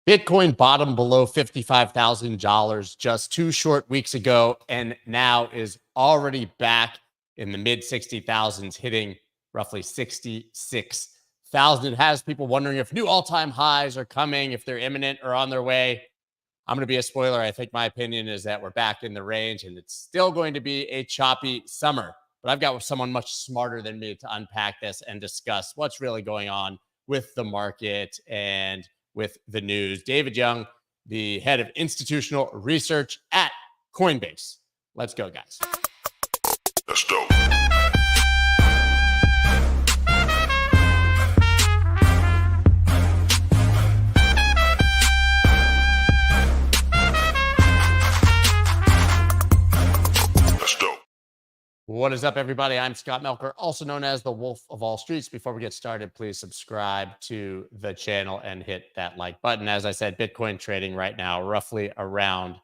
Bitcoin bottomed below $55,000 just 2 short weeks ago, and now is already back in the mid 60,000s, hitting roughly 66,000. It has people wondering if new all-time highs are coming, if they're imminent or on their way. I'm going to be a spoiler. I think my opinion is that we're back in the range, and it's still going to be a choppy summer. But I've got someone much smarter than me to unpack this and discuss what's really going on with the market and with the news. David Duong, the head of institutional research at Coinbase. Let's go, guys. Let's go. What is up, everybody? I'm Scott Melker, also known as the Wolf of All Streets. Before we get started, please subscribe to the channel and hit that like button. As I said, Bitcoin trading right now roughly around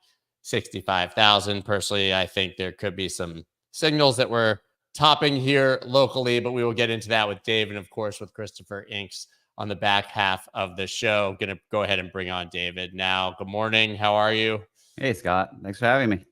65,000. Personally, I think there could be some signals that we're topping here locally, but we will get into that with Dave and, of course, with Christopher Inks on the back half of the show. I'm going to go ahead and bring on David now. Good morning. How are you? Hey, Scott. Thanks for having me.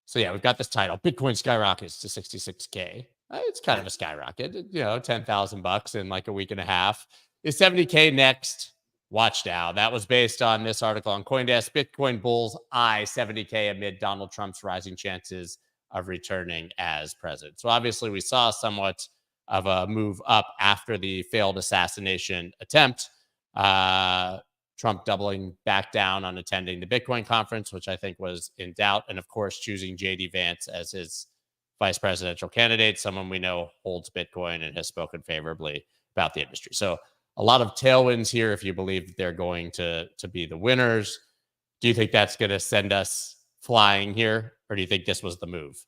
So yeah, we've got this title: Bitcoin skyrockets to 66K. It's kind of a skyrocket, $10,000 in like a week and a half. Is 70K next? Watch now. That was based on this article on CoinDesk. Bitcoin bulls eye 70K amid Donald Trump's rising chances of returning as president. So obviously we saw somewhat of a move up after the failed assassination attempt. Trump doubling back down on attending the Bitcoin conference, which I think was in doubt. And of course, choosing JD Vance as his vice presidential candidate, someone we know holds Bitcoin and has spoken favorably about the industry. So a lot of tailwinds here if you believe they're going to be the winners. Do you think that's going to send us flying here, or do you think this was the move?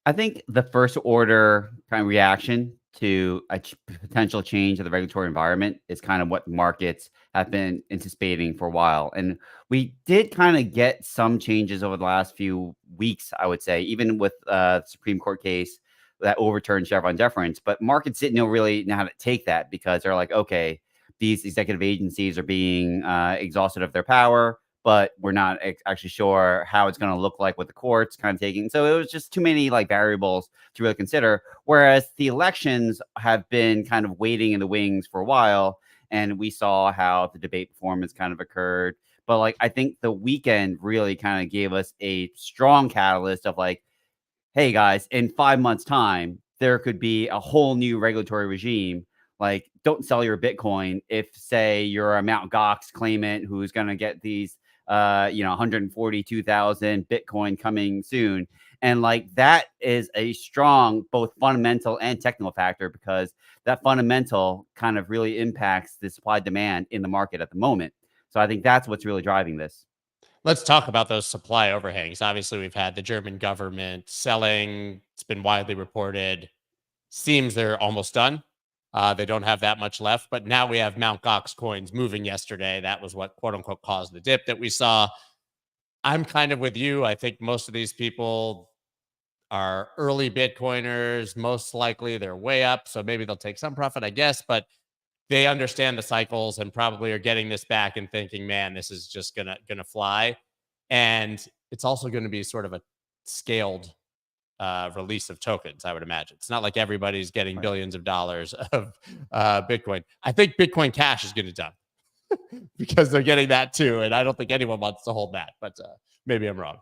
I think the first order kind of reaction to a potential change of the regulatory environment is kind of what markets have been anticipating for a while. And we did kind of get some changes over the last few weeks, I would say, even with the Supreme Court case that overturned Chevron deference. But markets didn't really know how to take that because they're like, okay, these executive agencies are being exhausted of their power, but we're not actually sure how it's going to look like with the courts kind of taking. So it was just too many like variables to really consider. Whereas the elections have been kind of waiting in the wings for a while. And we saw how the debate performance kind of occurred. But like, I think the weekend really kind of gave us a strong catalyst of like, hey guys, in 5 months time, there could be a whole new regulatory regime. Like, don't sell your Bitcoin if, say, you're a Mt. Gox claimant who's going to get these 142,000 Bitcoin coming soon. And like that is a strong both fundamental and technical factor because that fundamental kind of really impacts the supply demand in the market at the moment. So I think that's what's really driving this. Let's talk about those supply overhangs. Obviously, we've had the German government selling. It's been widely reported. Seems they're almost done. They don't have that much left, but now we have Mt. Gox coins moving yesterday. That was what, quote unquote, caused the dip that we saw. I'm kind of with you. I think most of these people are early Bitcoiners. Most likely they're way up. So maybe they'll take some profit, I guess, but they understand the cycles and probably are getting this back and thinking, man, this is just gonna fly. And it's also going to be sort of a scaled release of tokens, I would imagine. It's not like everybody's getting billions of dollars of Bitcoin. I think Bitcoin Cash is going to dump because they're getting that too. And I don't think anyone wants to hold that, but maybe I'm wrong.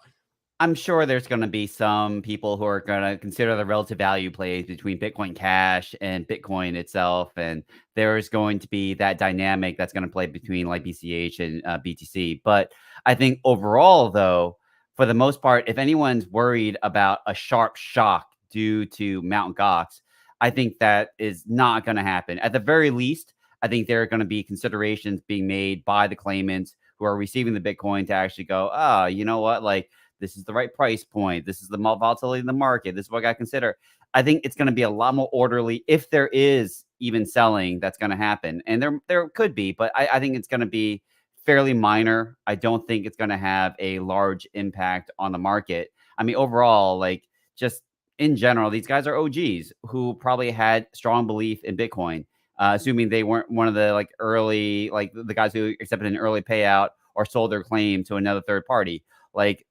I'm sure there's going to be some people who are going to consider the relative value plays between Bitcoin Cash and Bitcoin itself. And there's going to be that dynamic that's going to play between like BCH and BTC. But I think overall, though, for the most part, if anyone's worried about a sharp shock due to Mt. Gox, I think that is not going to happen. At the very least, I think there are going to be considerations being made by the claimants who are receiving the Bitcoin to actually go, you know what, like this is the right price point. This is the volatility in the market. This is what I got to consider. I think it's going to be a lot more orderly if there is even selling that's going to happen. And there could be, but I think it's going to be fairly minor. I don't think it's going to have a large impact on the market. I mean, overall, like just in general, these guys are OGs who probably had strong belief in Bitcoin. assuming they weren't one of the like early, like the guys who accepted an early payout or sold their claim to another third party. Like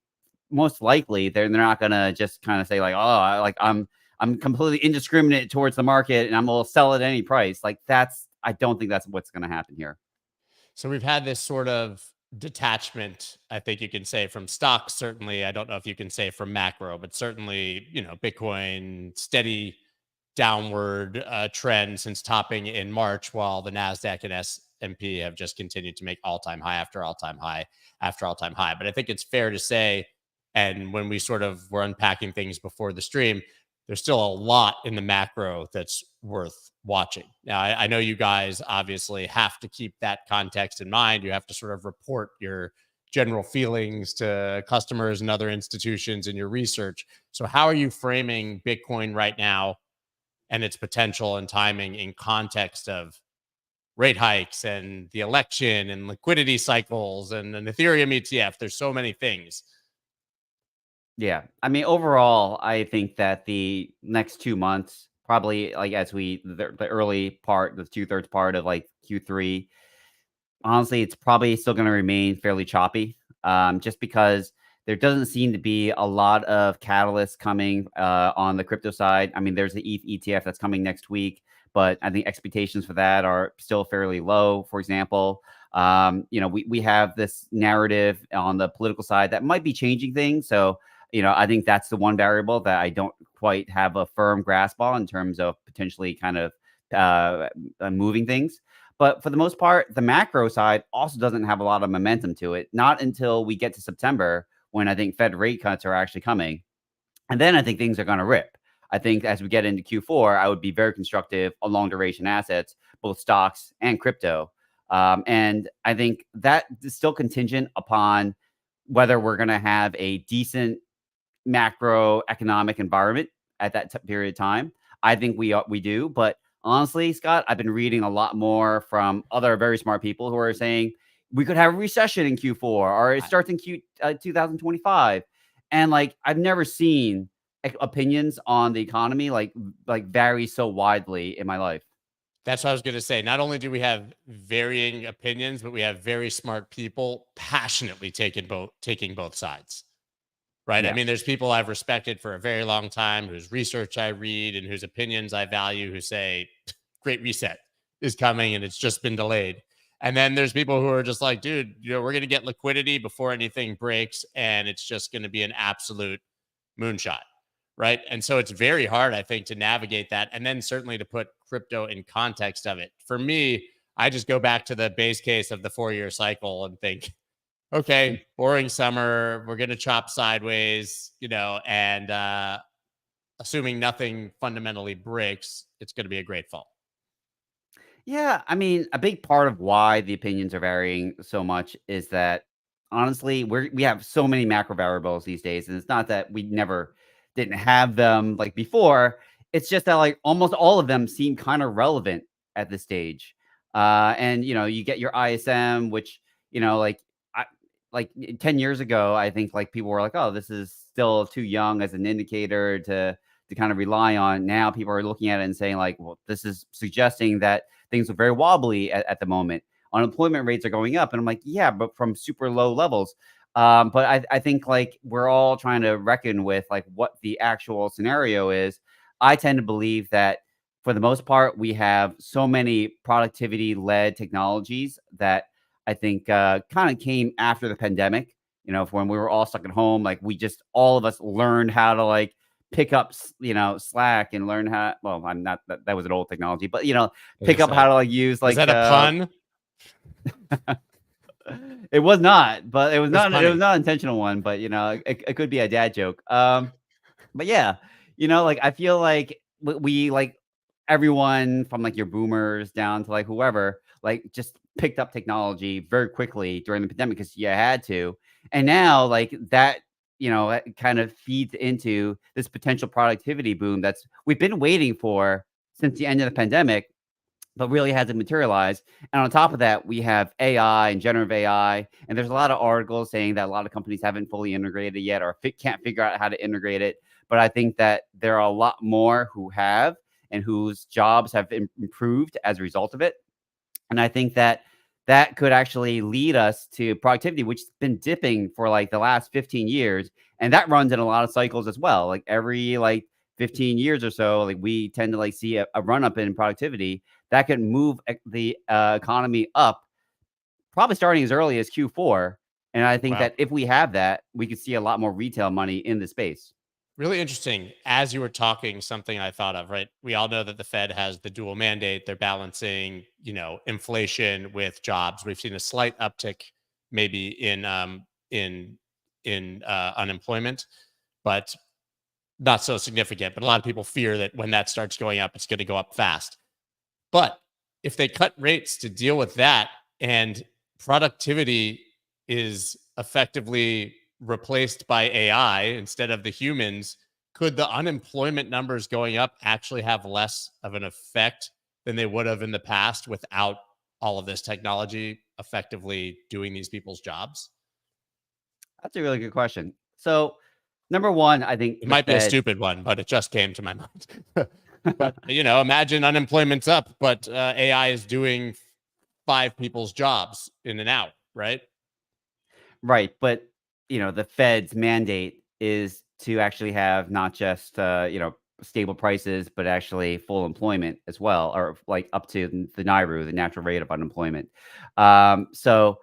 most likely they're not gonna just kind of say like, oh, I'm completely indiscriminate towards the market and I'm gonna sell at any price. Like I don't think that's what's gonna happen here. So we've had this sort of detachment, I think you can say, from stocks. Certainly, I don't know if you can say from macro, but certainly, Bitcoin steady downward trend since topping in March, while the Nasdaq and S&P have just continued to make all-time high after all-time high after all-time high. But I think it's fair to say, and when we sort of were unpacking things before the stream, there's still a lot in the macro that's worth watching. Now, I know you guys obviously have to keep that context in mind. You have to sort of report your general feelings to customers and other institutions in your research. So how are you framing Bitcoin right now and its potential and timing in context of rate hikes and the election and liquidity cycles and an Ethereum ETF? There's so many things. Yeah. I mean, overall, I think that the next 2 months, probably like as the early part, the 2/3 part of like Q3, honestly, it's probably still going to remain fairly choppy, just because there doesn't seem to be a lot of catalysts coming on the crypto side. I mean, there's the ETH ETF that's coming next week, but I think expectations for that are still fairly low. For example, we have this narrative on the political side that might be changing things. So, I think that's the one variable that I don't quite have a firm grasp on in terms of potentially kind of moving things. But for the most part, the macro side also doesn't have a lot of momentum to it. Not until we get to September, when I think Fed rate cuts are actually coming. And then I think things are going to rip. I think as we get into Q4, I would be very constructive on long duration assets, both stocks and crypto. And I think that is still contingent upon whether we're going to have a decent macroeconomic environment at that period of time. I think we do. But honestly, Scott, I've been reading a lot more from other very smart people who are saying we could have a recession in Q4 or it starts in 2025. And like, I've never seen opinions on the economy like vary so widely in my life. That's what I was going to say. Not only do we have varying opinions, but we have very smart people passionately taking both sides. Right. I Yeah. mean, there's people I've respected for a very long time, whose research I read and whose opinions I value, who say great reset is coming and it's just been delayed. And then there's people who are just like, dude, we're going to get liquidity before anything breaks and it's just going to be an absolute moonshot. Right. And so it's very hard, I think, to navigate that. And then certainly to put crypto in context of it. For me, I just go back to the base case of the 4-year cycle and think, okay, boring summer. We're going to chop sideways, and assuming nothing fundamentally breaks, it's going to be a great fall. Yeah, I mean, a big part of why the opinions are varying so much is that honestly, we have so many macro variables these days, and it's not that we never didn't have them like before. It's just that like almost all of them seem kind of relevant at this stage. And you get your ISM, which like 10 years ago, I think like people were like, oh, this is still too young as an indicator to kind of rely on. Now people are looking at it and saying like, well, this is suggesting that things are very wobbly at the moment. Unemployment rates are going up. And I'm like, yeah, but from super low levels. But I think like we're all trying to reckon with like what the actual scenario is. I tend to believe that for the most part, we have so many productivity led technologies that I think kind of came after the pandemic, when we were all stuck at home, like all of us learned how to like pick up, Slack and learn how, well, I'm not, that was an old technology, but, pick up how to like use like. Is that a pun? It was not, but it was not an intentional one, but, it could be a dad joke. But yeah, like I feel like we like everyone from like your boomers down to like whoever, like just picked up technology very quickly during the pandemic because you had to. And now like that, it kind of feeds into this potential productivity boom that's we've been waiting for since the end of the pandemic, but really hasn't materialized. And on top of that, we have AI and generative AI. And there's a lot of articles saying that a lot of companies haven't fully integrated yet or can't figure out how to integrate it. But I think that there are a lot more who have. and whose jobs have improved as a result of it. And I think that that could actually lead us to productivity, which has been dipping for like the last 15 years. And that runs in a lot of cycles as well. Like every like 15 years or so, like we tend to like see a run up in productivity that could move the economy up, probably starting as early as Q4. And I think Wow. that if we have that, we could see a lot more retail money in the space. Really interesting. As you were talking, something I thought of, right? We all know that the Fed has the dual mandate. They're balancing, inflation with jobs. We've seen a slight uptick maybe in unemployment, but not so significant. But a lot of people fear that when that starts going up, it's going to go up fast. But if they cut rates to deal with that and productivity is effectively replaced by AI instead of the humans, could the unemployment numbers going up actually have less of an effect than they would have in the past without all of this technology effectively doing these people's jobs? That's a really good question. So, number one, I think It the might be a Fed. stupid one, but it just came to my mind. But imagine unemployment's up, but AI is doing 5 people's jobs in and out, right? Right, but, the Fed's mandate is to actually have not just, stable prices, but actually full employment as well, or like up to the NIRU, the natural rate of unemployment. So,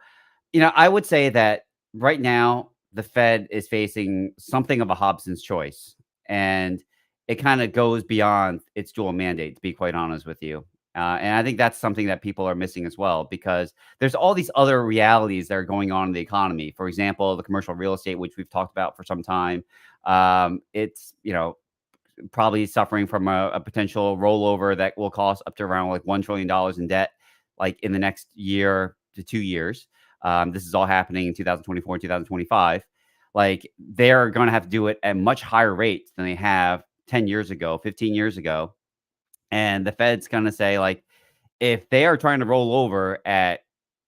I would say that right now the Fed is facing something of a Hobson's choice, and it kind of goes beyond its dual mandate, to be quite honest with you. And I think that's something that people are missing as well, because there's all these other realities that are going on in the economy. For example, the commercial real estate, which we've talked about for some time. It's probably suffering from a potential rollover that will cost up to around like $1 trillion in debt, like in the next year to 2 years. This is all happening in 2024 and 2025. Like they're going to have to do it at much higher rates than they have 10 years ago, 15 years ago. And the Fed's going to say, like, if they are trying to roll over at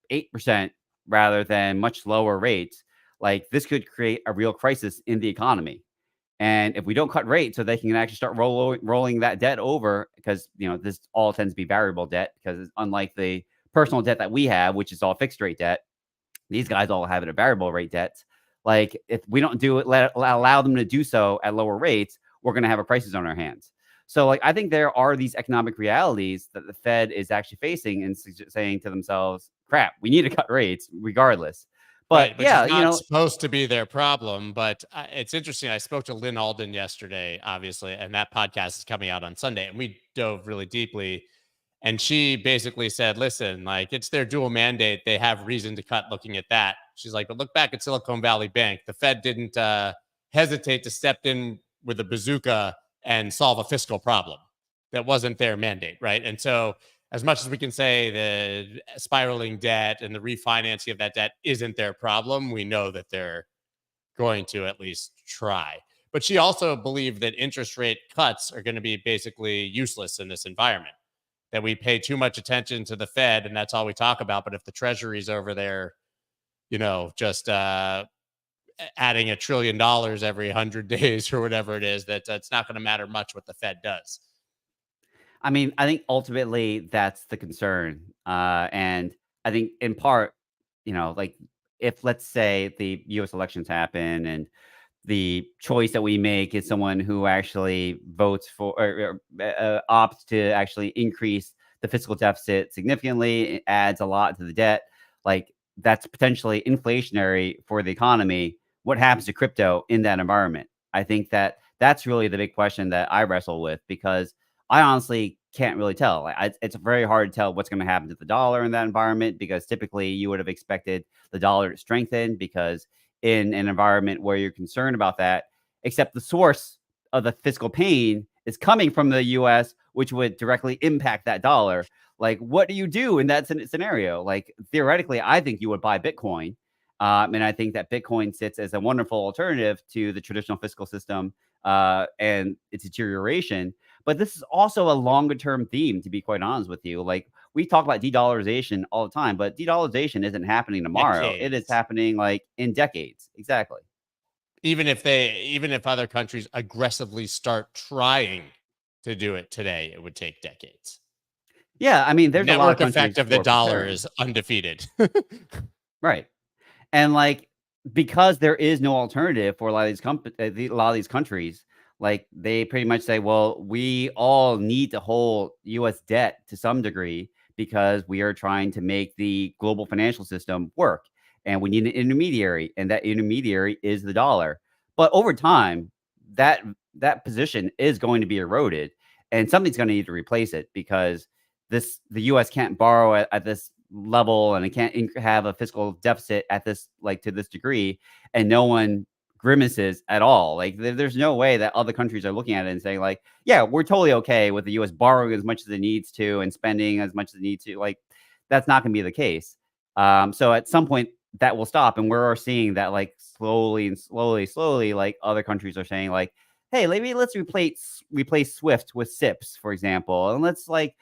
8% rather than much lower rates, like this could create a real crisis in the economy. And if we don't cut rates so they can actually start rolling that debt over, because, this all tends to be variable debt, because it's unlike the personal debt that we have, which is all fixed rate debt. These guys all have it at variable rate debts. Like if we don't do it, allow them to do so at lower rates, we're going to have a crisis on our hands. So like, I think there are these economic realities that the Fed is actually facing and saying to themselves, crap, we need to cut rates regardless. But Right, which yeah, is not supposed to be their problem. But it's interesting. I spoke to Lynn Alden yesterday, obviously, and that podcast is coming out on Sunday. And we dove really deeply. And she basically said, listen, like it's their dual mandate. They have reason to cut looking at that. She's like, but look back at Silicon Valley Bank. The Fed didn't hesitate to step in with a bazooka and solve a fiscal problem. That wasn't their mandate, right? And so as much as we can say the spiraling debt and the refinancing of that debt isn't their problem, we know that they're going to at least try. But she also believed that interest rate cuts are going to be basically useless in this environment, that we pay too much attention to the Fed and that's all we talk about. But if the Treasury's over there, just adding $1 trillion every 100 days or whatever it is, that's not going to matter much what the Fed does. I mean, I think ultimately that's the concern. And I think in part, like if let's say the US elections happen and the choice that we make is someone who actually votes for or opts to actually increase the fiscal deficit significantly, it adds a lot to the debt, like that's potentially inflationary for the economy. What happens to crypto in that environment? I think that that's really the big question that I wrestle with, because I honestly can't really tell. It's very hard to tell what's going to happen to the dollar in that environment, because typically you would have expected the dollar to strengthen, because in an environment where you're concerned about that, except the source of the fiscal pain is coming from the US, which would directly impact that dollar. Like, what do you do in that scenario? Like, theoretically, I think you would buy Bitcoin. And I think that Bitcoin sits as a wonderful alternative to the traditional fiscal system and its deterioration. But this is also a longer term theme, to be quite honest with you. Like, we talk about de-dollarization all the time, but de-dollarization isn't happening tomorrow. It is Decades. happening like in decades. Exactly. Even if other countries aggressively start trying to do it today, it would take decades. Yeah, I mean, there's a lot of Network countries effect of who the are dollar preparing. is undefeated. Right. And like because there is no alternative for a lot of these a lot of these countries, like they pretty much say, well, we all need to hold US debt to some degree because we are trying to make the global financial system work. And we need an intermediary, and that intermediary is the dollar. But over time, that that position is going to be eroded, and something's going to need to replace it because the US can't borrow at this level, and it can't have a fiscal deficit at this like to this degree, and no one grimaces at all. Like there's no way that other countries are looking at it and saying like, yeah, we're totally okay with the US borrowing as much as it needs to and spending as much as it needs to. Like that's not going to be the case. So at some point that will stop, and we're seeing that like slowly and slowly, like other countries are saying like, hey, maybe let's replace Swift with SIPs, for example, and let's like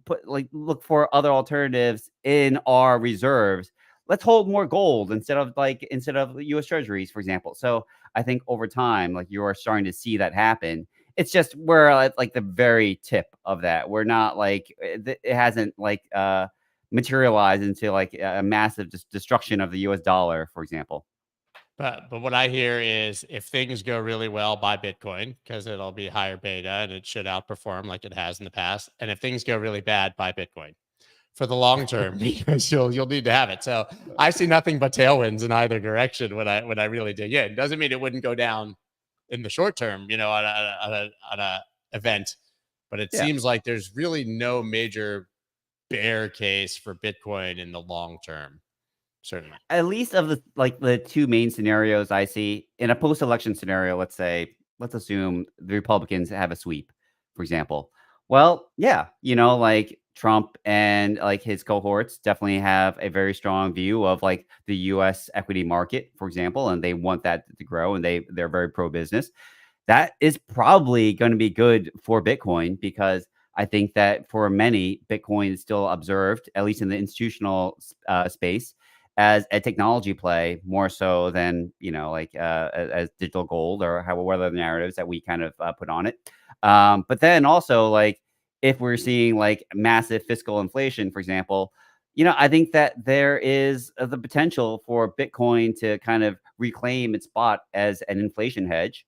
put like look for other alternatives in our reserves. Let's hold more gold instead of US treasuries, for example. So I think over time, like you are starting to see that happen. It's just we're at like the very tip of that. We're not like it hasn't like materialized into like a massive destruction of the US dollar, for example. But what I hear is if things go really well, buy Bitcoin because it'll be higher beta and it should outperform like it has in the past. And if things go really bad, buy Bitcoin for the long term because you'll need to have it. So I see nothing but tailwinds in either direction when I really dig in. Doesn't mean it wouldn't go down in the short term, on a event, but it Yeah. seems like there's really no major bear case for Bitcoin in the long term. Certainly. At least of the two main scenarios I see in a post-election scenario, let's assume the Republicans have a sweep, for example. Well, yeah, like Trump and like his cohorts definitely have a very strong view of like the US equity market, for example, and they want that to grow, and they're very pro-business. That is probably going to be good for Bitcoin because I think that for many, Bitcoin is still observed, at least in the institutional space, as a technology play more so than as digital gold or what other narratives that we kind of put on it. But then also like if we're seeing like massive fiscal inflation, for example, I think that there is the potential for Bitcoin to kind of reclaim its spot as an inflation hedge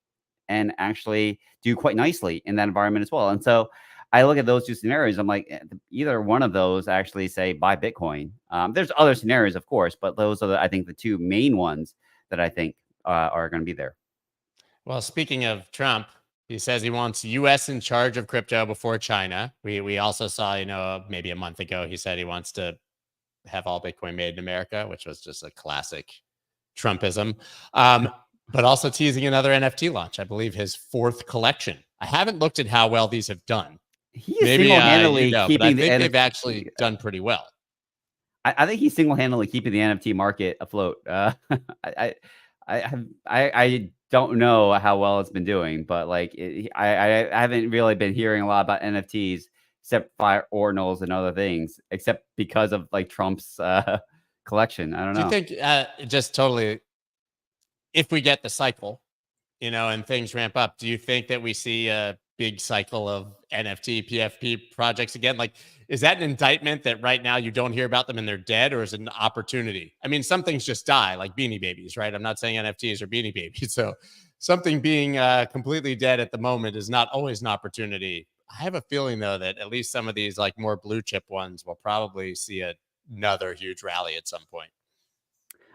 and actually do quite nicely in that environment as well. And so I look at those two scenarios. I'm like, either one of those actually say buy Bitcoin. There's other scenarios, of course, but those are I think the two main ones that I think are going to be there. Well, speaking of Trump, he says he wants US in charge of crypto before China. We also saw, maybe a month ago, he said he wants to have all Bitcoin made in America, which was just a classic Trumpism. But also teasing another NFT launch, I believe his fourth collection. I haven't looked at how well these have done. He is Maybe single-handedly but I keeping the think they've NFT. actually done pretty well. I think he's single-handedly keeping the NFT market afloat. I don't know how well it's been doing, but like I haven't really been hearing a lot about NFTs except fire ordinals and other things, except because of like Trump's collection. I don't Do you know. think just totally, if we get the cycle, and things ramp up, do you think that we see a big cycle of NFT, PFP projects again? Like, is that an indictment that right now you don't hear about them and they're dead, or is it an opportunity? I mean, some things just die, like Beanie Babies, right? I'm not saying NFTs are Beanie Babies. So something being completely dead at the moment is not always an opportunity. I have a feeling, though, that at least some of these like more blue chip ones will probably see another huge rally at some point.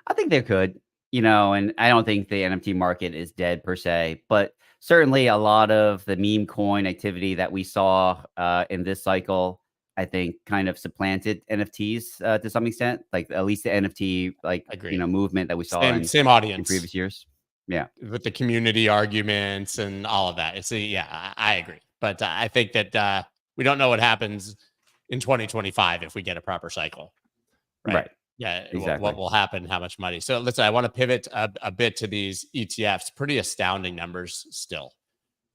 I think they could, and I don't think the NFT market is dead per se, but certainly a lot of the meme coin activity that we saw in this cycle, I think, kind of supplanted NFTs to some extent. Like at least the NFT, Agreed. movement that we saw Same in audience previous years. Yeah, with the community arguments and all of that. I agree. But I think that we don't know what happens in 2025 if we get a proper cycle. Right. Yeah. Exactly. What will happen? How much money? So listen, I want to pivot a bit to these ETFs. Pretty astounding numbers still.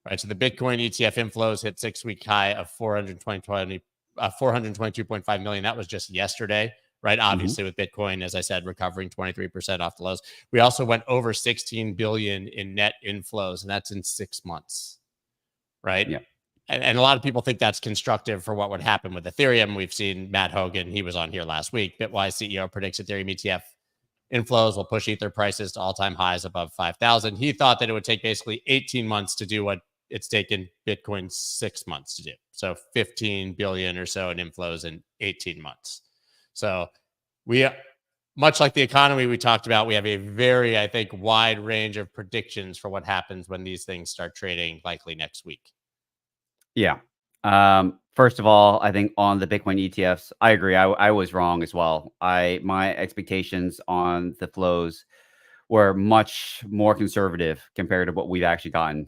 Right. So the Bitcoin ETF inflows hit 6-week high of 422.5 million. That was just yesterday. Right. Obviously, with Bitcoin, as I said, recovering 23% off the lows. We also went over 16 billion in net inflows, and that's in 6 months. right? Yeah. And a lot of people think that's constructive for what would happen with Ethereum. We've seen Matt Hogan, he was on here last week. Bitwise CEO predicts Ethereum ETF inflows will push Ether prices to all-time highs above 5,000. He thought that it would take basically 18 months to do what it's taken Bitcoin 6 months to do. So 15 billion or so in inflows in 18 months. So we, much like the economy we talked about, we have a very, I think, wide range of predictions for what happens when these things start trading, likely next week. Yeah. First of all, I think on the Bitcoin ETFs, I agree. I was wrong as well. My expectations on the flows were much more conservative compared to what we've actually gotten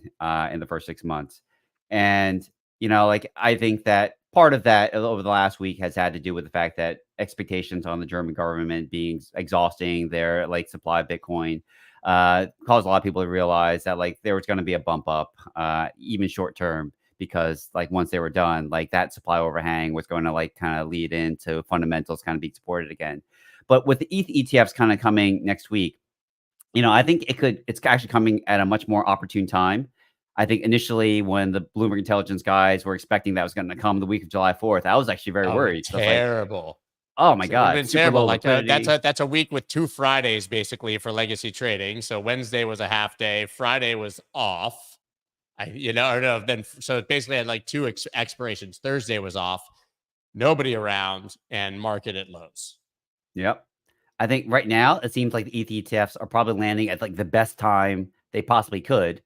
in the first 6 months. And, like I think that part of that over the last week has had to do with the fact that expectations on the German government being exhausting their like supply of Bitcoin caused a lot of people to realize that like there was going to be a bump up, even short term, because like once they were done, like that supply overhang was going to like kind of lead into fundamentals kind of being supported again. But with the ETH ETFs kind of coming next week, I think it's actually coming at a much more opportune time. I think initially when the Bloomberg Intelligence guys were expecting that was going to come the week of July 4th, I was actually very Oh, worried. So it's like, terrible. oh my So it would have God, been super terrible. low Like liquidity. that's a week with 2 Fridays basically for legacy trading. So Wednesday was a half day, Friday was off. Or no, then so it basically had like 2 expirations. Thursday was off, nobody around, and market at lows. Yep. I think right now it seems like the ETH ETFs are probably landing at like the best time they possibly could.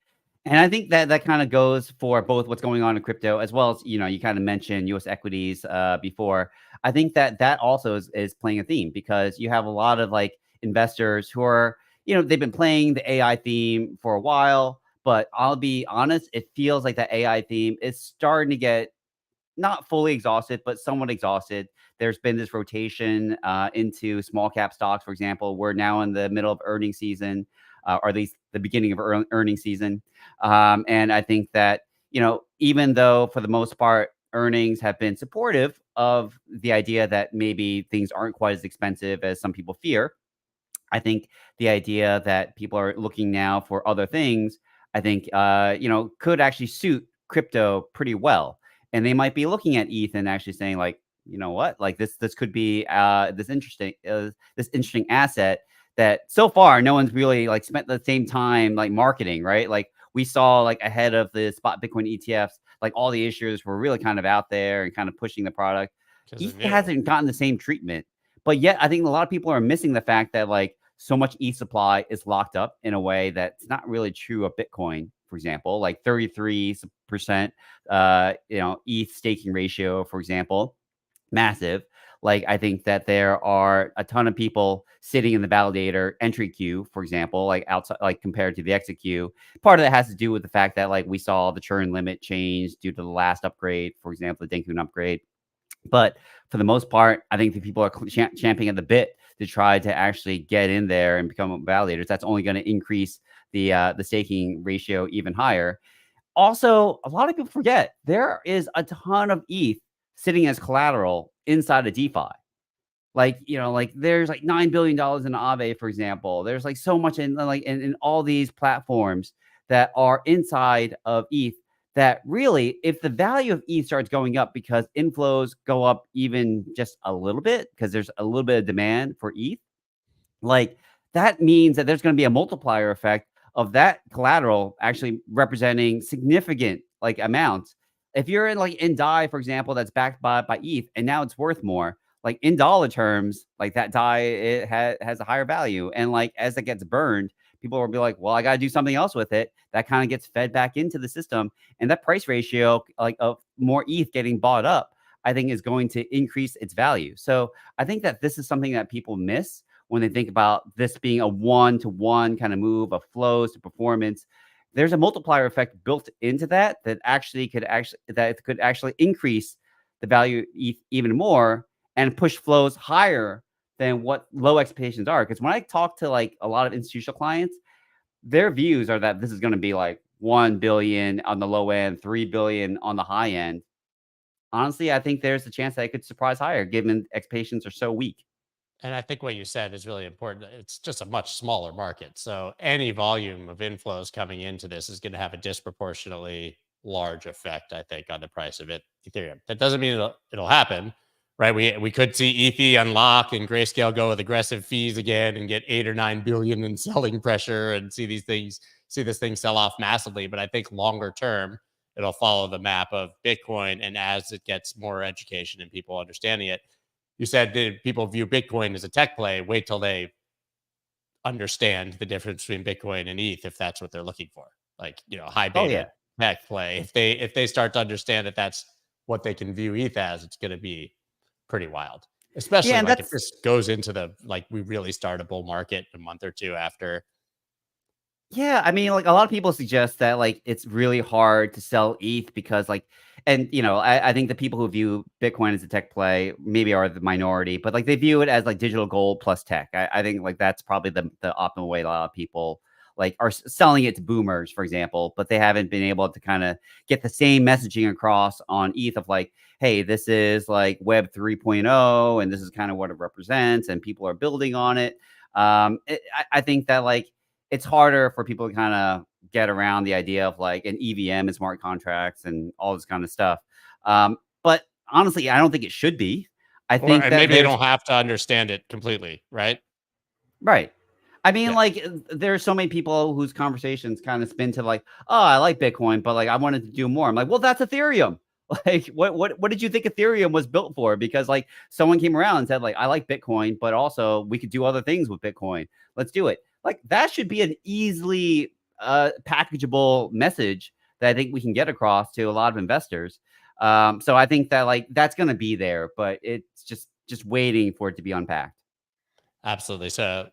And I think that kind of goes for both what's going on in crypto as well as, you kind of mentioned US equities before. I think that also is playing a theme because you have a lot of like investors who are, they've been playing the AI theme for a while, but I'll be honest, it feels like the AI theme is starting to get not fully exhausted, but somewhat exhausted. There's been this rotation into small cap stocks, for example. We're now in the middle of earnings season, or at least the beginning of earnings season. And I think that, even though for the most part, earnings have been supportive of the idea that maybe things aren't quite as expensive as some people fear, I think the idea that people are looking now for other things, I think, could actually suit crypto pretty well. And they might be looking at ETH and actually saying, like, you know what, like this could be this interesting asset that so far no one's really like spent the same time like marketing, right? Like we saw like ahead of the spot Bitcoin ETFs, like all the issuers were really kind of out there and kind of pushing the product. Because ETH they're new. hasn't gotten the same treatment. But yet, I think a lot of people are missing the fact that like so much ETH supply is locked up in a way that's not really true of Bitcoin, for example, like 33%, ETH staking ratio, for example, massive. Like I think that there are a ton of people sitting in the validator entry queue, for example, like outside, like compared to the exit queue. Part of that has to do with the fact that like we saw the churn limit change due to the last upgrade, for example, the Denkun upgrade. But for the most part, I think the people are champing at the bit to try to actually get in there and become validators. That's only going to increase the staking ratio even higher. Also, a lot of people forget there is a ton of ETH sitting as collateral inside of DeFi. Like, like there's like $9 billion in Aave, for example. There's like so much in all these platforms that are inside of ETH that really, if the value of ETH starts going up because inflows go up even just a little bit, because there's a little bit of demand for ETH, like that means that there's going to be a multiplier effect of that collateral actually representing significant like amounts. If you're in DAI, for example, that's backed by ETH, and now it's worth more, like in dollar terms, like that DAI it has a higher value, and like as it gets burned, people will be like, well, I got to do something else with it. That kind of gets fed back into the system, and that price ratio, like of more ETH getting bought up, I think is going to increase its value. So I think that this is something that people miss when they think about this being a one-to-one kind of move of flows to performance. There's a multiplier effect built into that could actually increase the value even more and push flows higher than what low expectations are. Because when I talk to like a lot of institutional clients, their views are that this is going to be like 1 billion on the low end, 3 billion on the high end. Honestly, I think there's a chance that it could surprise higher given expectations are so weak. And I think what you said is really important. It's just a much smaller market. So any volume of inflows coming into this is going to have a disproportionately large effect, I think, on the price of Ethereum. That doesn't mean it'll happen, right? We could see ETH unlock and Grayscale go with aggressive fees again and get 8 or 9 billion in selling pressure and see this thing sell off massively. But I think longer term, it'll follow the map of Bitcoin. And as it gets more education and people understanding it, you said that people view Bitcoin as a tech play. Wait till they understand the difference between Bitcoin and ETH if that's what they're looking for. Like, high Oh, beta yeah. tech play. If they start to understand that that's what they can view ETH as, it's going to be pretty wild. Especially Yeah, and like if that's this goes into we really start a bull market a month or two after. Yeah, I mean, like a lot of people suggest that like it's really hard to sell ETH because I think the people who view Bitcoin as a tech play maybe are the minority, but like they view it as like digital gold plus tech. I think like that's probably the optimal way a lot of people like are selling it to boomers, for example, but they haven't been able to kind of get the same messaging across on ETH of like, hey, this is like Web 3.0 and this is kind of what it represents and people are building on it. I think that like it's harder for people to kind of get around the idea of like an EVM and smart contracts and all this kind of stuff. But honestly, I don't think it should be. I think And that maybe they there's don't have to understand it completely, right? right. I mean, Yeah. like there's so many people whose conversations kind of spin to like, oh, I like Bitcoin, but like I wanted to do more. I'm like, well, that's Ethereum. Like, what did you think Ethereum was built for? Because like someone came around and said, like, I like Bitcoin, but also we could do other things with Bitcoin. Let's do it. Like that should be an easily packageable message that I think we can get across to a lot of investors. So I think that like that's going to be there, but it's just waiting for it to be unpacked. Absolutely. So,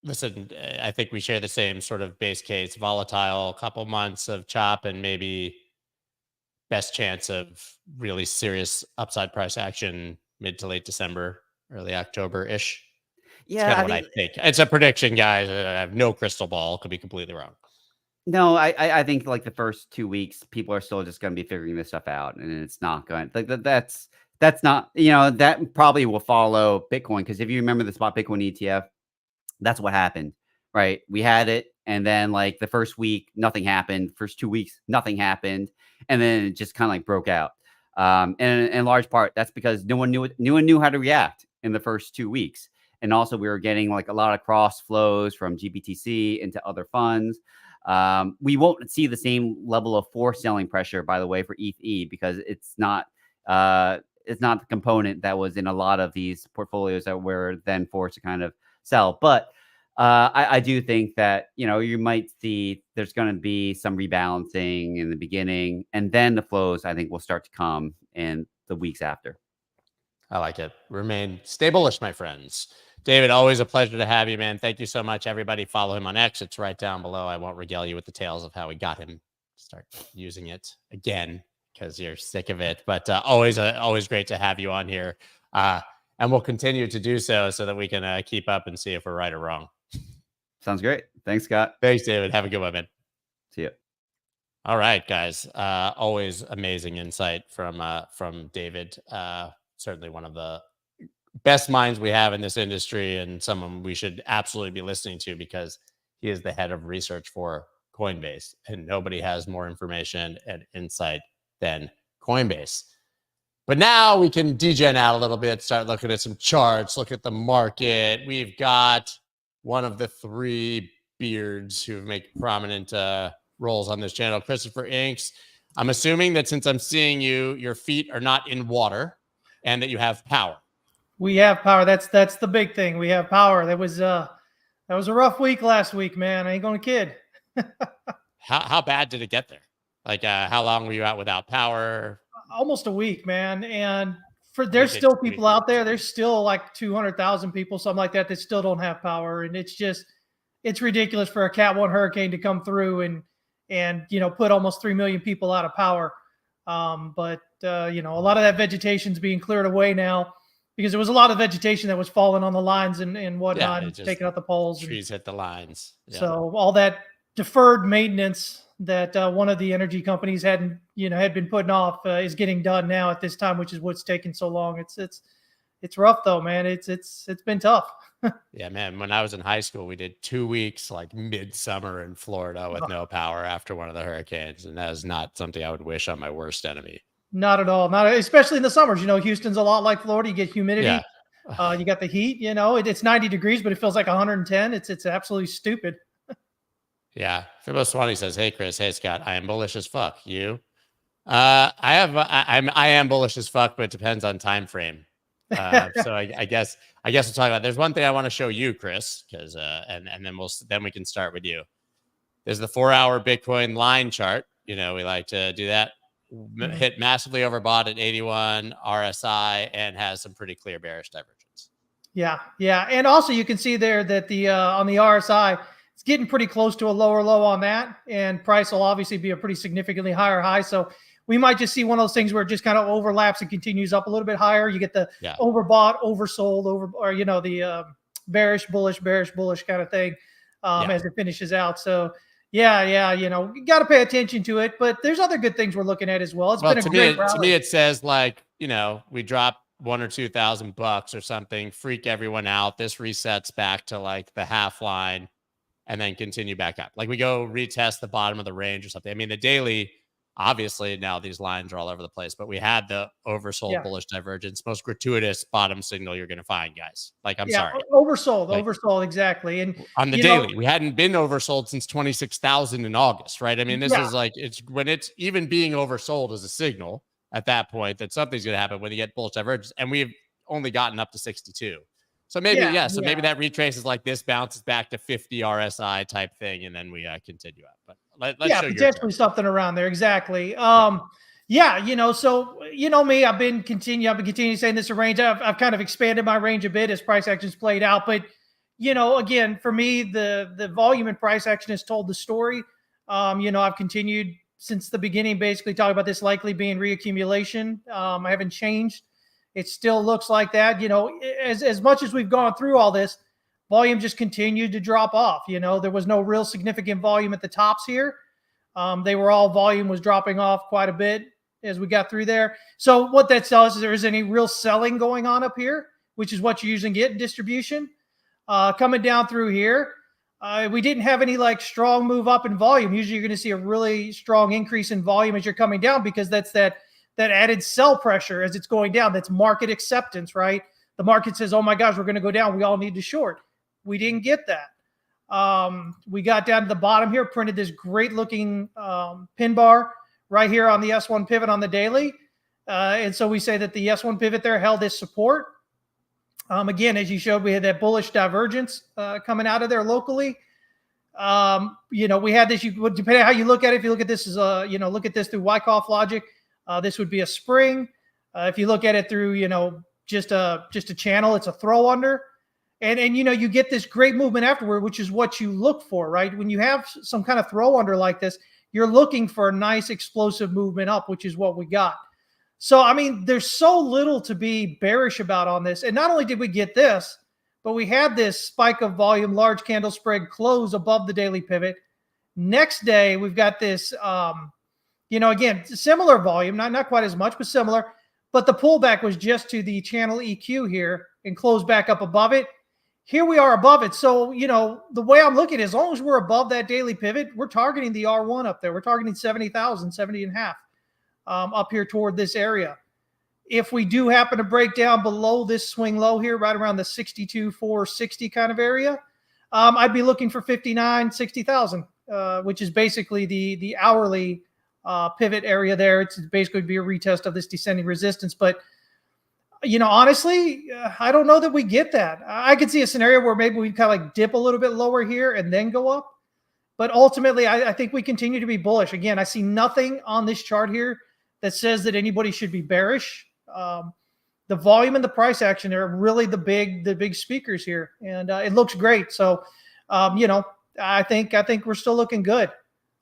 listen, I think we share the same sort of base case, volatile couple months of chop and maybe best chance of really serious upside price action mid to late December, early October ish. It's Yeah, kind of I what I think think. It's a prediction, guys. I have no crystal ball. Could be completely wrong. no, I think like the first 2 weeks, people are still just going to be figuring this stuff out, and it's not going like that's not that probably will follow Bitcoin because if you remember the spot Bitcoin ETF, that's what happened, right? We had it, and then like the first week, nothing happened. First 2 weeks, nothing happened, and then it just kind of like broke out. And in large part, that's because no one knew how to react in the first 2 weeks, and also we were getting like a lot of cross flows from GBTC into other funds. We won't see the same level of forced selling pressure, by the way, for ETH because it's not the component that was in a lot of these portfolios that were then forced to kind of sell. But I do think that you might see there's going to be some rebalancing in the beginning, and then the flows I think will start to come in the weeks after. I like it. Remain stable-ish, my friends. David, always a pleasure to have you, man. Thank you so much. Everybody follow him on X. It's right down below. I won't regale you with the tales of how we got him to start using it again because you're sick of it. But always great to have you on here. And we'll continue to do so that we can keep up and see if we're right or wrong. Sounds great. Thanks, Scott. Thanks, David. Have a good one, man. See you. All right, guys. Always amazing insight from David. Certainly one of the best minds we have in this industry and someone we should absolutely be listening to because he is the head of research for Coinbase and nobody has more information and insight than Coinbase. But now we can degen out a little bit, start looking at some charts, look at the market. We've got one of the three beards who make prominent roles on this channel, Christopher Inks. I'm assuming that since I'm seeing you, your feet are not in water and that you have power. We have power. That's the big thing. We have power. That was a rough week last week, man. I ain't gonna kid. How bad did it get there? Like how long were you out without power? Almost a week, man. And there's still people out there. There's still like 200,000 people, something like that still don't have power. And it's ridiculous for a Cat 1 hurricane to come through and put almost 3 million people out of power. But a lot of that vegetation's being cleared away now because there was a lot of vegetation that was falling on the lines and whatnot, and taking out the poles. Trees hit the lines. Yeah. So all that deferred maintenance that one of the energy companies had been putting off is getting done now at this time, which is what's taking so long. It's rough though, man. It's been tough. Yeah, man. When I was in high school, we did 2 weeks like midsummer in Florida with no power after one of the hurricanes, and that is not something I would wish on my worst enemy. Not at all. Not especially in the summers. Houston's a lot like Florida. You get humidity. Yeah. You got the heat. It's 90 degrees, but it feels like 110. It's absolutely stupid. Yeah. Philo Swanee says, "Hey Chris, hey Scott, I am bullish as fuck. You?" I am bullish as fuck, but it depends on time frame. So I guess we'll talk about. There's one thing I want to show you, Chris, because and then we can start with you. There's the 4-hour Bitcoin line chart. We like to do that. Hit massively overbought at 81 RSI and has some pretty clear bearish divergence. Yeah, and also you can see there that the on the RSI, it's getting pretty close to a lower low on that, and price will obviously be a pretty significantly higher high. So we might just see one of those things where it just kind of overlaps and continues up a little bit higher. You get the overbought, oversold, or the bearish, bullish kind of thing as it finishes out. So yeah, you got to pay attention to it. But there's other good things we're looking at as well. It's been a great rally. To me, it says like we drop $1,000 or $2,000 or something, freak everyone out. This resets back to like the half line, and then continue back up. Like we go retest the bottom of the range or something. I mean, the daily. Obviously, now these lines are all over the place, but we had the oversold bullish divergence, most gratuitous bottom signal you're going to find, guys. Like, I'm sorry. Oversold, exactly. And on the daily, we hadn't been oversold since 26,000 in August, right? I mean, this is like, it's when it's even being oversold as a signal at that point that something's going to happen when you get bullish divergence. And we've only gotten up to 62. So maybe, maybe that retraces like this, bounces back to 50 RSI type thing, and then we continue up. But let's show potentially something around there. Exactly. So me, I've been continuing saying this range. I've kind of expanded my range a bit as price actions played out. But again, for me, the volume and price action has told the story. I've continued since the beginning, basically talking about this likely being reaccumulation. I haven't changed. It still looks like that. As much as we've gone through all this, volume just continued to drop off. There was no real significant volume at the tops here. Volume was dropping off quite a bit as we got through there. So what that tells us is there isn't any real selling going on up here, which is what you usually get in distribution. Coming down through here, we didn't have any like strong move up in volume. Usually you're going to see a really strong increase in volume as you're coming down, because that's that added sell pressure as it's going down. That's market acceptance, right? The market says, oh my gosh, we're going to go down. We all need to short. We didn't get that. We got down to the bottom here, printed this great looking pin bar right here on the S1 pivot on the daily. And so we say that the S1 pivot there held this support. Again, as you showed, we had that bullish divergence coming out of there locally. We had this, depending on how you look at it, if you look at this as look at this through Wyckoff logic, this would be a spring. If you look at it through, just a channel, it's a throw under. And you get this great movement afterward, which is what you look for, right? When you have some kind of throw under like this, you're looking for a nice explosive movement up, which is what we got. So, I mean, there's so little to be bearish about on this. And not only did we get this, but we had this spike of volume, large candle spread close above the daily pivot. Next day, we've got this, again, similar volume, not quite as much, but similar. But the pullback was just to the channel EQ here and closed back up above it. Here we are above it. So, the way I'm looking at it, as long as we're above that daily pivot, we're targeting the R1 up there. We're targeting 70,000, 70 and a half up here toward this area. If we do happen to break down below this swing low here, right around the 62,460 kind of area, I'd be looking for 59, 60,000, which is basically the hourly pivot area there. It's basically be a retest of this descending resistance. But honestly, I don't know that we get that. I could see a scenario where maybe we kind of like dip a little bit lower here and then go up. But ultimately, I think we continue to be bullish. Again, I see nothing on this chart here that says that anybody should be bearish. The volume and the price action are really the big speakers here, and it looks great. So, I think we're still looking good.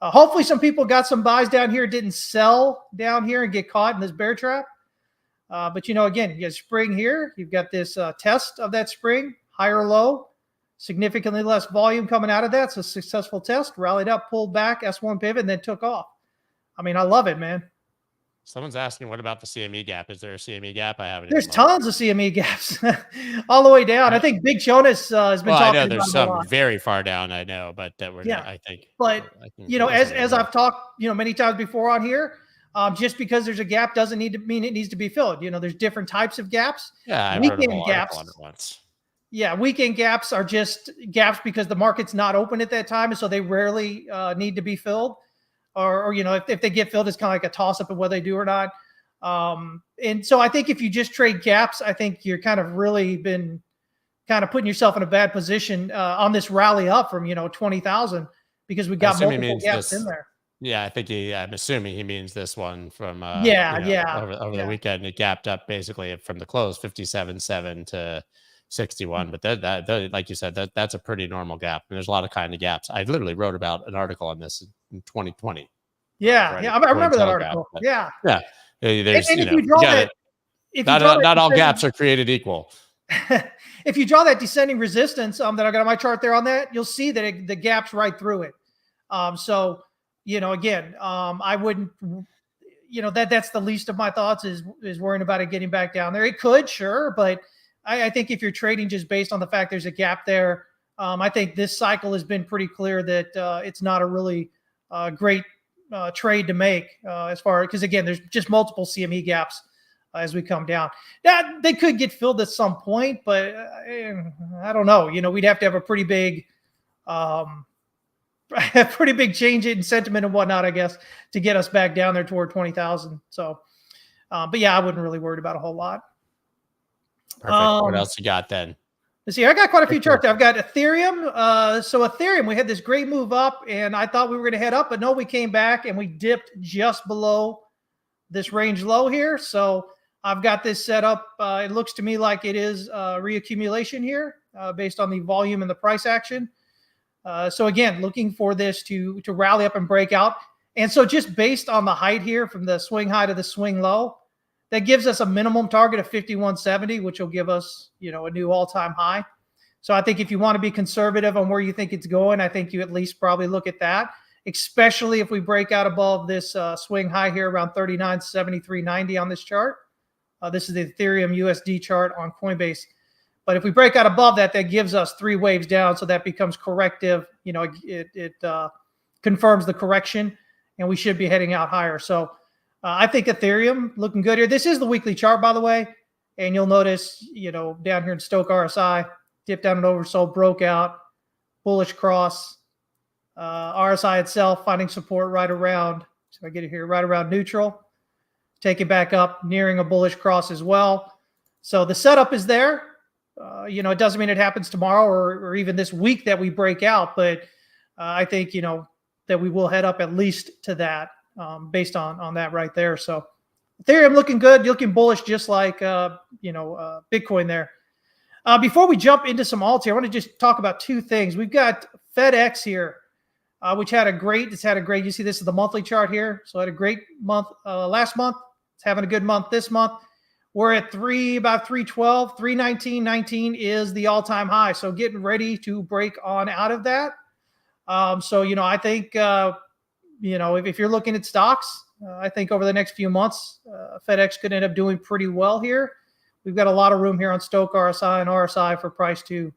Hopefully, some people got some buys down here, didn't sell down here and get caught in this bear trap. But again, you got spring here. You've got this test of that spring, higher low, significantly less volume coming out of that. It's a successful test, rallied up, pulled back, S1 pivot, and then took off. I mean, I love it, man. Someone's asking, what about the CME gap? Is there a CME gap? I haven't. There's even looked. tons of CME gaps all the way down. I think Big Jonas has been Well, I talking know about there's it a some lot. very far down. I know, but that we're Yeah. not, I think. But I can as listen to I've talked, many times before on here, just because there's a gap doesn't need to mean it needs to be filled. There's different types of gaps. Yeah, I wrote a Weekend whole gaps. article on it once. Yeah, weekend gaps are just gaps because the market's not open at that time, and so they rarely need to be filled. Or if they get filled, it's kind of like a toss up of whether they do or not. And so I think if you just trade gaps, I think you're kind of really been kind of putting yourself in a bad position on this rally up from 20,000 because we got multiple gaps in there. Yeah, I think I'm assuming he means this one from over the weekend. It gapped up basically from the close 57.7 to 61, but that like you said, that's a pretty normal gap. And there's a lot of kind of gaps. I literally wrote about an article on this in 2020. Yeah, I remember that article. Yeah. There's and if you draw that, not all gaps are created equal. If you draw that descending resistance that I got on my chart there on that, you'll see that the gap's right through it. So again, I wouldn't. That's the least of my thoughts is worrying about it getting back down there. It could, sure, but I think if you're trading just based on the fact there's a gap there, I think this cycle has been pretty clear that it's not a really great trade to make because again, there's just multiple CME gaps as we come down. Now, they could get filled at some point, but I don't know. We'd have to have a pretty big change in sentiment and whatnot, I guess, to get us back down there toward 20,000. So, but yeah, I wouldn't really worry about a whole lot. Perfect. What else you got then? Let's see. I got quite a few charts. I've got Ethereum. So Ethereum, we had this great move up, and I thought we were going to head up, but no, we came back and we dipped just below this range low here. So I've got this set up. It looks to me like it is reaccumulation here based on the volume and the price action. So again, looking for this to rally up and break out. And so just based on the height here from the swing high to the swing low, that gives us a minimum target of 5170, which will give us, a new all-time high. So I think if you want to be conservative on where you think it's going, I think you at least probably look at that, especially if we break out above this swing high here around 39.7390 on this chart. This is the Ethereum USD chart on Coinbase. But if we break out above that, that gives us 3 waves down. So that becomes corrective. It confirms the correction, and we should be heading out higher. So I think Ethereum looking good here. This is the weekly chart, by the way. And you'll notice, down here in Stoke RSI, dipped down and oversold, broke out, bullish cross. RSI itself finding support right around, so I get it here, right around neutral. Take it back up, nearing a bullish cross as well. So the setup is there. It doesn't mean it happens tomorrow or even this week that we break out, but I think, that we will head up at least to that based on that right there. So Ethereum looking good, looking bullish, just like, Bitcoin there. Before we jump into some alts here, I want to just talk about 2 things. We've got FedEx here, which had a great, you see this is the monthly chart here. So it had a great month last month. It's having a good month this month. We're at about 312, 319.19 is the all-time high. So getting ready to break on out of that. So, I think, if you're looking at stocks, I think over the next few months, FedEx could end up doing pretty well here. We've got a lot of room here on Stoke RSI and RSI for price to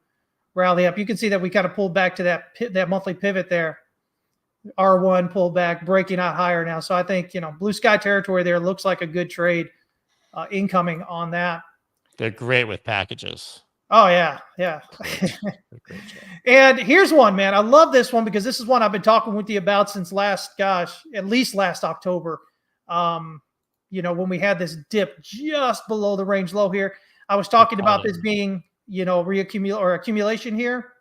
rally up. You can see that we kind of pulled back to that monthly pivot there. R1 pulled back, breaking out higher now. So I think, blue sky territory there looks like a good trade incoming on that. They're great with packages. Oh, yeah. And here's one, man. I love this one because this is one I've been talking with you about since at least last October. When we had this dip just below the range low here, I was talking about this being, accumulation here.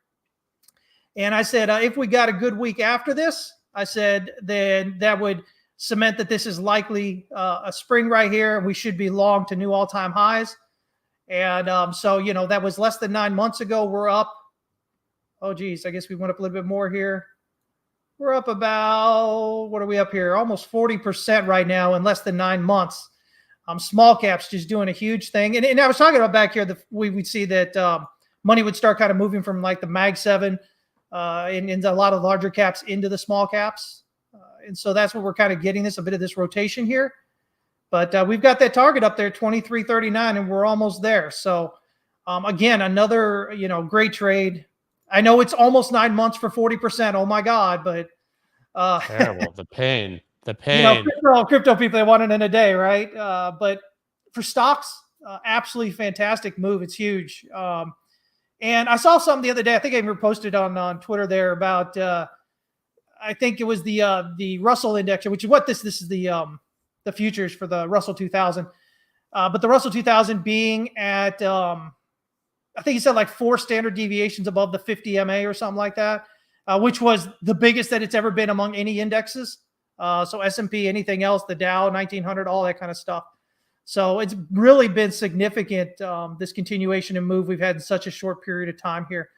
And I said, if we got a good week after this, I said, then that would cement that this is likely a spring right here. And we should be long to new all-time highs. And so, that was less than 9 months ago. We're up. Oh, geez. I guess we went up a little bit more here. We're up about, what are we up here? Almost 40% right now in less than 9 months. Small caps just doing a huge thing. And I was talking about back here, we would see that money would start kind of moving from like the Mag 7 and a lot of larger caps into the small caps. And so that's what we're kind of getting a bit of this rotation here. But we've got that target up there, 23.39, and we're almost there. So again, another great trade. I know it's almost 9 months for 40%. Oh my God! But terrible. The pain. The pain. Crypto people, they want it in a day, right? But for stocks, absolutely fantastic move. It's huge. And I saw something the other day. I think I even posted on Twitter there about. I think it was the Russell index, which is what this is the futures for the Russell 2000. But the Russell 2000 being at I think he said like 4 standard deviations above the 50 MA or something like that, which was the biggest that it's ever been among any indexes. So S&P, anything else, the Dow, 1900, all that kind of stuff. So it's really been significant, this continuation and move we've had in such a short period of time here.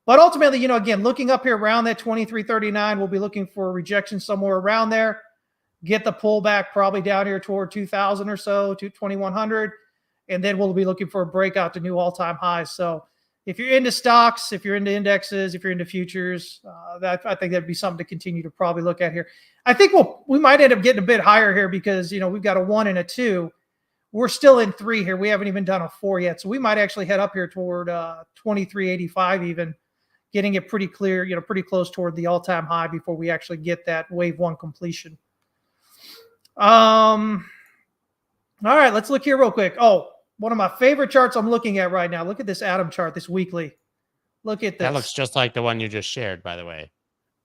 But ultimately, again, looking up here around that 23.39, we'll be looking for a rejection somewhere around there. Get the pullback probably down here toward 2,000 or so, to 2,100. And then we'll be looking for a breakout to new all-time highs. So if you're into stocks, if you're into indexes, if you're into futures, I think that'd be something to continue to probably look at here. I think we might end up getting a bit higher here because, we've got a 1 and a 2. We're still in 3 here. We haven't even done a 4 yet. So we might actually head up here toward 23.85 even, getting it pretty clear, pretty close toward the all-time high before we actually get that wave 1 completion. All right, let's look here real quick. Oh, one of my favorite charts I'm looking at right now. Look at this Atom chart, this weekly. Look at this. That looks just like the one you just shared, by the way.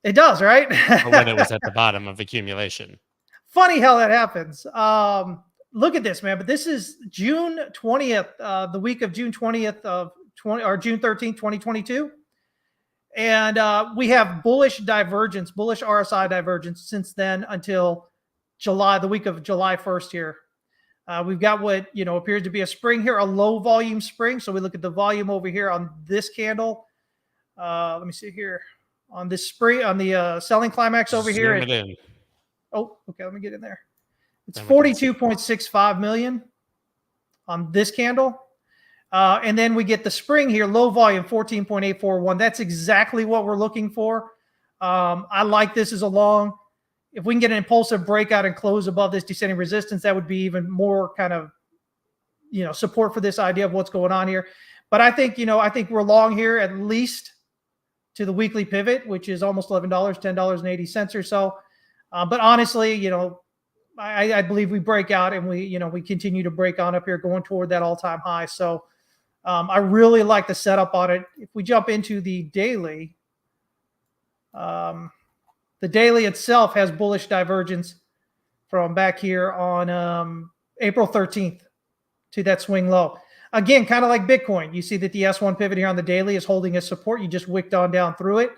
It does, right? Or when it was at the bottom of accumulation. Funny how that happens. Look at this, man. But this is June 20th, the week of June 20th of June 13th, 2022. And we have bullish RSI divergence since then until July, the week of July 1st here. We've got what appears to be a spring here, a low volume spring. So we look at the volume over here on this candle. Let me see here on this spring, on the selling climax over here. Oh, okay. Let me get in there. It's 42.65 million on this candle. And then we get the spring here, low volume, 14.841. That's exactly what we're looking for. I like this as a long. If we can get an impulsive breakout and close above this descending resistance, that would be even more kind of, support for this idea of what's going on here. But I think we're long here at least to the weekly pivot, which is almost $11, $10.80 or so. But honestly, I believe we break out and we continue to break on up here going toward that all-time high. So I really like the setup on it. If we jump into the daily, the daily itself has bullish divergence from back here on April 13th to that swing low. Again, kind of like Bitcoin. You see that the S1 pivot here on the daily is holding a support. You just wicked on down through it.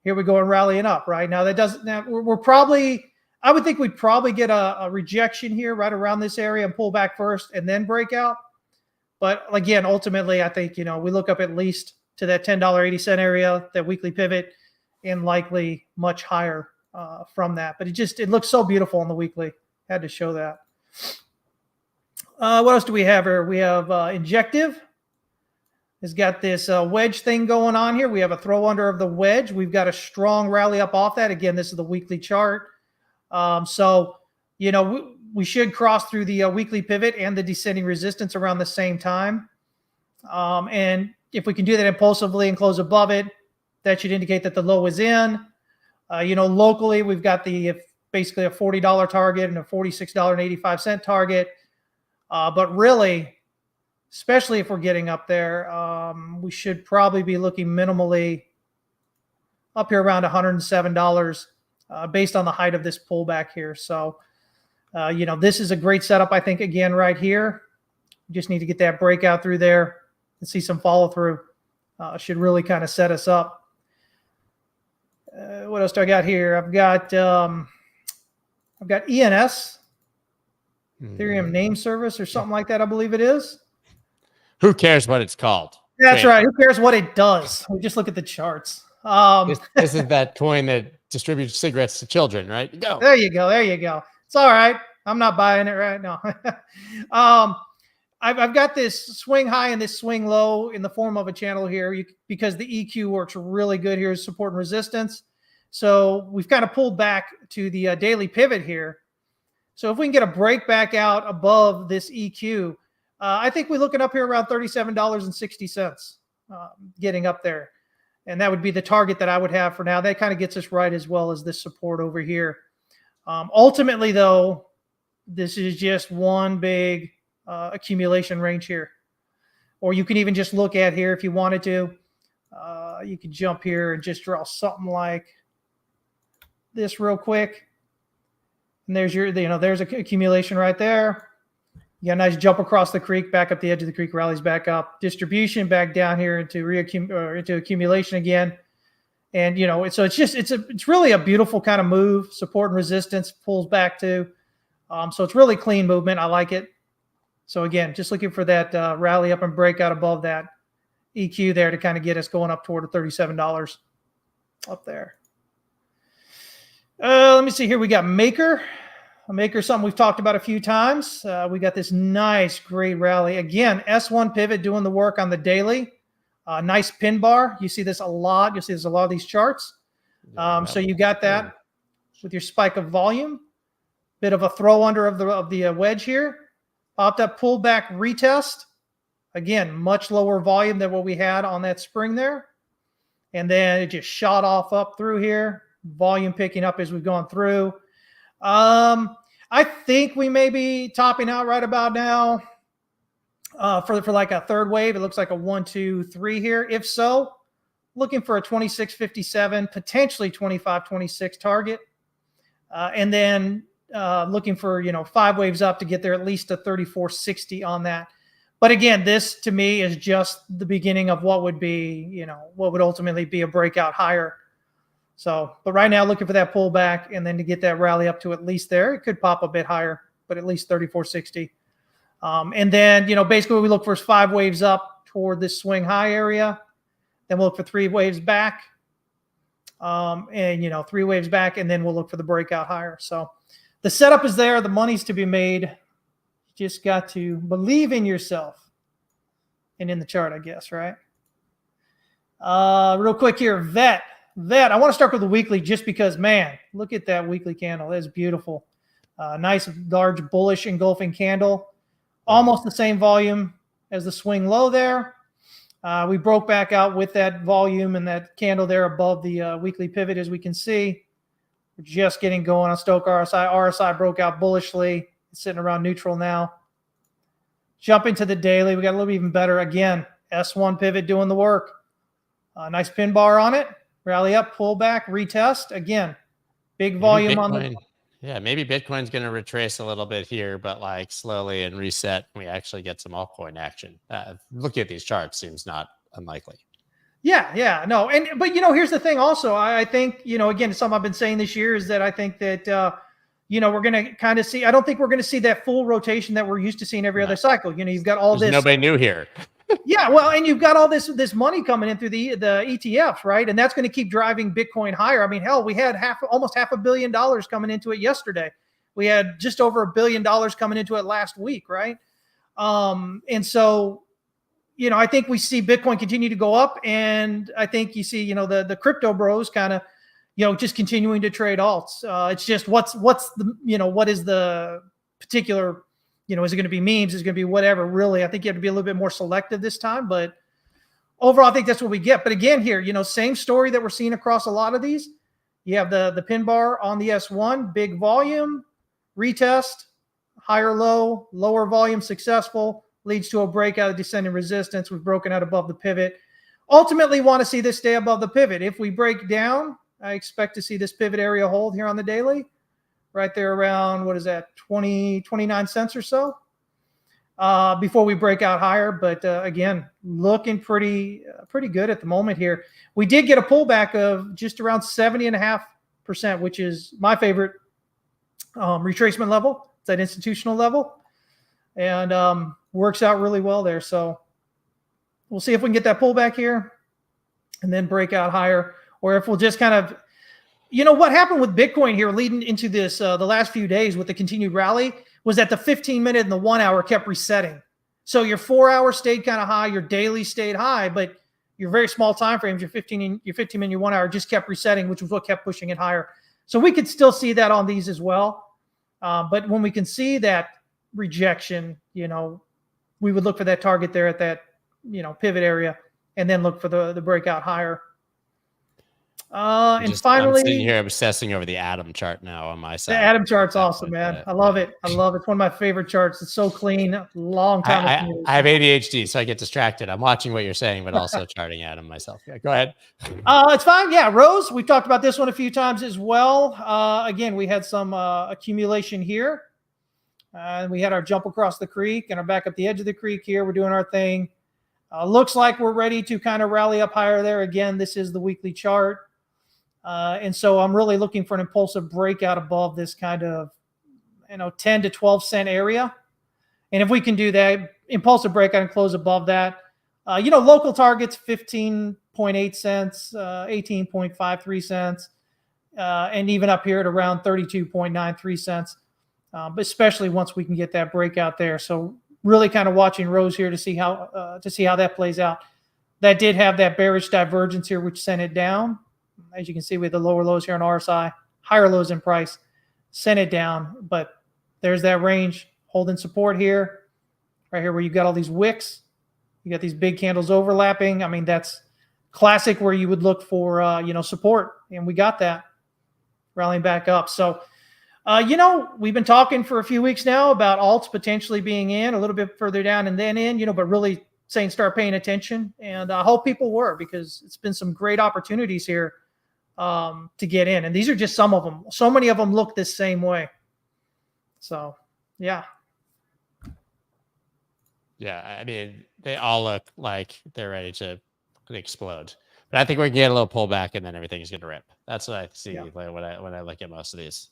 Here we go and rallying up, right? Now that doesn't, we're probably, I would think we'd probably get a rejection here right around this area and pull back first and then break out. But again, ultimately, I think, we look up at least to that $10.80 area, that weekly pivot, and likely much higher from that. But it looks so beautiful on the weekly. Had to show that. What else do we have here? We have Injective. It's got this wedge thing going on here. We have a throw under of the wedge. We've got a strong rally up off that. Again, this is the weekly chart. So, we should cross through the weekly pivot and the descending resistance around the same time. And if we can do that impulsively and close above it, that should indicate that the low is in. Locally, we've got basically a $40 target and a $46.85 target. But really, especially if we're getting up there, we should probably be looking minimally up here around $107 based on the height of this pullback here. So, this is a great setup, I think, again, right here. We just need to get that breakout through there and see some follow through. Should really kind of set us up. What else do I got here? I've got ENS, Ethereum name service or something like that, I believe it is. Who cares what it's called? That's right. Who cares what it does? We just look at the charts. This is that coin that distributes cigarettes to children, right? Go. There you go. There you go. It's all right. I'm not buying it right now. I've got this swing high and this swing low in the form of a channel here because the EQ works really good here as support and resistance. So we've kind of pulled back to the daily pivot here. So if we can get a break back out above this EQ, I think we're looking up here around $37.60, getting up there. And that would be the target that I would have for now. That kind of gets us right as well as this support over here. Ultimately, though, this is just one big accumulation range here. Or you can even just look at here if you wanted to. You could jump here and just draw something like this real quick. And there's your, there's an accumulation right there. You got a nice jump across the creek, back up the edge of the creek, rallies back up, distribution back down here into into accumulation again. And so it's really a beautiful kind of move. Support and resistance, pulls back to. So it's really clean movement. I like it. So again, just looking for that rally up and breakout above that EQ there to kind of get us going up toward the $37 up there. Let me see here. We got Maker. Maker, something we've talked about a few times. We got this nice, great rally. Again, S1 pivot doing the work on the daily. Nice pin bar. You see this a lot. You'll see this a lot of these charts. So you got that with your spike of volume. Bit of a throw under of the wedge here. Popped up, pullback, retest. Again, much lower volume than what we had on that spring there. And then it just shot off up through here. Volume picking up as we've gone through. I think we may be topping out right about now for like a third wave. It looks like a 1, 2, 3 here. If so, looking for a 26.57, potentially 25.26 target. And then looking for, 5 waves up to get there, at least a 34.60 on that. But again, this to me is just the beginning of what would be, what would ultimately be a breakout higher. So, but right now looking for that pullback and then to get that rally up to at least there. It could pop a bit higher, but at least 34.60. And then, basically what we look for is 5 waves up toward this swing high area. Then we'll look for 3 waves back. And 3 waves back, and then we'll look for the breakout higher. So the setup is there. The money's to be made. Just got to believe in yourself and in the chart, I guess, right? Real quick here, VET. I want to start with the weekly just because, man, look at that weekly candle. That's beautiful. Nice, large, bullish engulfing candle. Almost the same volume as the swing low there. We broke back out with that volume and that candle there above the weekly pivot, as we can see. We're just getting going on Stochk RSI. RSI broke out bullishly. It's sitting around neutral now. Jumping to the daily, we got a little bit even better. Again, S1 pivot doing the work. Nice pin bar on it. Rally up, pull back, retest. Again, big volume on the... Yeah, maybe Bitcoin's going to retrace a little bit here, but like slowly and reset. We actually get some altcoin action. Looking at these charts seems not unlikely. Yeah, no. But here's the thing also. I think, again, something I've been saying this year is that I think that, we're going to kind of see, I don't think we're going to see that full rotation that we're used to seeing every other cycle. You've got all this. Nobody new here. Yeah, well, and you've got all this money coming in through the ETFs, right? And that's going to keep driving Bitcoin higher. I mean, hell, we had almost $500 million coming into it yesterday. We had just over $1 billion coming into it last week, right? And so, I think we see Bitcoin continue to go up, and I think you see, the crypto bros kind of, just continuing to trade alts. It's just what's the, what is the particular. Is it going to be memes? Is it going to be whatever? Really, I think you have to be a little bit more selective this time. But overall, I think that's what we get. But again, here, same story that we're seeing across a lot of these. You have the pin bar on the S1, big volume, retest, higher low, lower volume, successful, leads to a breakout of descending resistance. We've broken out above the pivot. Ultimately, want to see this stay above the pivot. If we break down, I expect to see this pivot area hold here on the daily. Right there around, what is that, 29 cents or so before we break out higher. But again, looking pretty good at the moment here. We did get a pullback of just around 70.5%, which is my favorite retracement level. It's that institutional level, and works out really well there. So we'll see if we can get that pullback here and then break out higher, or if we'll just kind of, what happened with Bitcoin here leading into this, the last few days with the continued rally, was that the 15-minute and the 1 hour kept resetting. So your 4 hour stayed kind of high, your daily stayed high, but your very small time frames, your 15 minute, your 1 hour just kept resetting, which was what kept pushing it higher. So we could still see that on these as well. But when we can see that rejection, we would look for that target there at that, pivot area, and then look for the breakout higher. And finally, I'm sitting here obsessing over the Atom chart now on my side. The Atom chart's awesome, man. I love it. I love it. It's one of my favorite charts. It's so clean. Long time. I have ADHD, so I get distracted. I'm watching what you're saying, but also charting Atom myself. Yeah, go ahead. It's fine. Yeah, Rose. We've talked about this one a few times as well. Again, we had some accumulation here. We had our jump across the creek and are back up the edge of the creek here. We're doing our thing. Looks like we're ready to kind of rally up higher there. Again, this is the weekly chart. And so I'm really looking for an impulsive breakout above this kind of, 10 to 12 cent area. And if we can do that, impulsive breakout and close above that, local targets, 15.8 cents, 18.53 cents, and even up here at around 32.93 cents, but especially once we can get that breakout there. So really kind of watching Rose here to see how that plays out. That did have that bearish divergence here, which sent it down. As you can see, with the lower lows here on RSI, higher lows in price, sent it down. But there's that range holding support here, right here where you've got all these wicks. You got these big candles overlapping. I mean, that's classic where you would look for, support. And we got that rallying back up. So, we've been talking for a few weeks now about alts potentially being in a little bit further down and then in, but really saying start paying attention. And I hope people were, because it's been some great opportunities here to get in. And these are just some of them. So many of them look this same way. So, yeah. Yeah, I mean, they all look like they're ready to explode. But I think we can get a little pullback and then everything's going to rip. That's what I see when I look at most of these.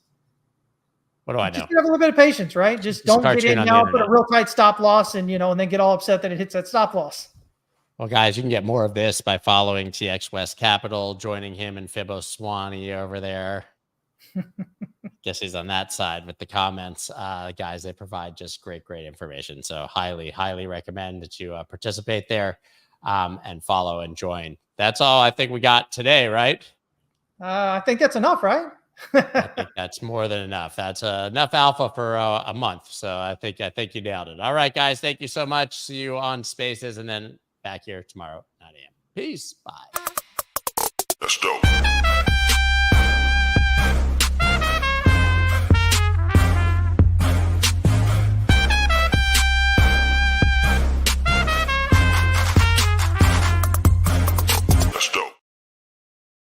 What do I know? Just have a little bit of patience, right? Just don't get in now, put a real tight stop loss, and and then get all upset that it hits that stop loss. Well, guys, you can get more of this by following TX West Capital, joining him and Fibbo Swanee over there. Guess he's on that side with the comments. Guys, they provide just great information. So highly recommend that you participate there and follow and join. That's all I think we got today, right? I think that's enough, right? I think that's more than enough. That's enough alpha for a month. So I think you nailed it. All right, guys. Thank you so much. See you on Spaces and then back here tomorrow, 9 a.m. Peace. Bye. That's dope.